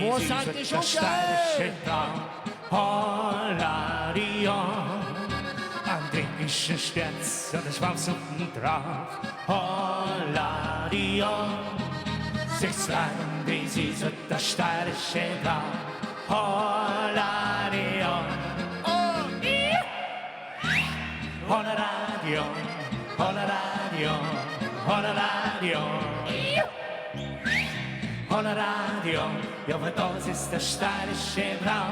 Wo seid ihr schon geil? Holladion, an griechischen Sterz und das Schwarz unten drauf. Holladion, sechs Leiden, wie sie so das steirische Blau. Holladion, Holladion, Holladion, Holladion. Holladion, ja, aber das ist der steirische Blau.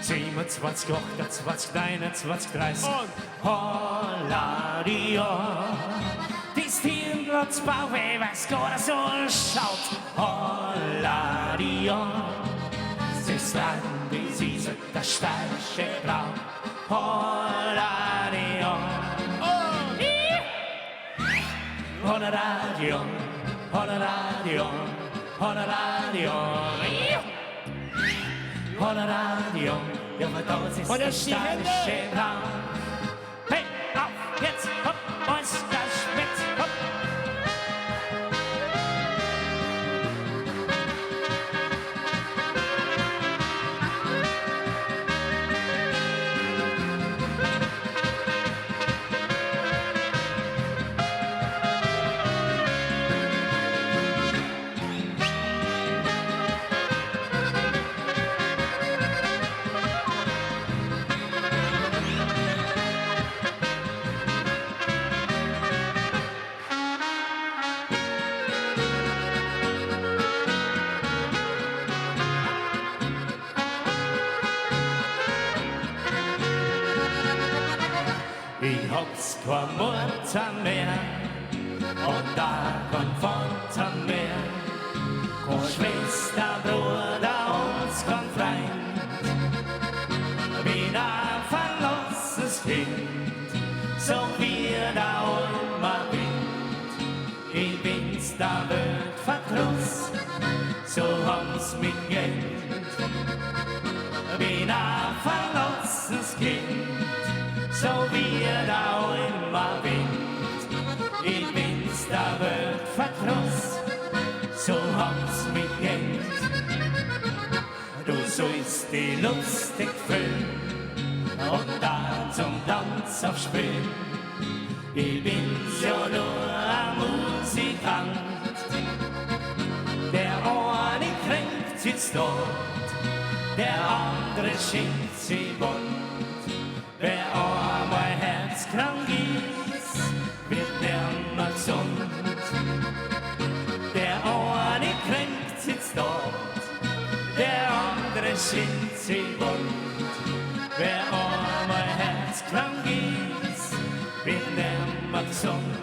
27, 28, 29, 30 und Holladion. Die Stirnblutsbau, wie weiß Gott, so schaut. Holladion, sechs Leiden, wie sie so das steirische Blau. Holladion, Holladion, Holladion, Holladion, Holladion, ja, aber das ist der steirische Blau. Hey, auf, jetzt, hopp, Boys, das Spitz, hopp. Ich hab's keine Mutter mehr und da kein Vater mehr, keine Schwester, Bruder und kein Freund. Bin ein verlassenes Kind, so wie der Ulmer Wind. Ich bin's der Welt verdruss, so haben's mich genannt. Bin ein verlassenes Kind, so wie der Ulmer Wind. Ich bin's der Welt verdruss, so hab's mich genannt. Du sollst die lustig füllen und dann zum Tanz aufspülen. Ich bin's ja nur ein Musikant. Der eine kränkt sitzt dort, der andere schenkt sie bunt. Wer einmal herzkrank ist, wird nimmer gesund. Der eine kränkt sitzt dort, der andere schenkt sie bunt. Wer einmal herzkrank ist, wird nimmer gesund.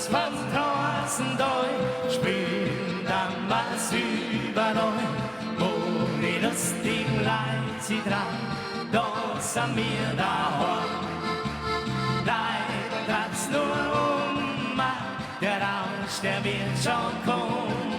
Vom Straßendeu spielen damals überall, wo die lustigen Leute sie dran, da sind wir daheim. Leider dreht's nur der Rausch, der wird schon kommen.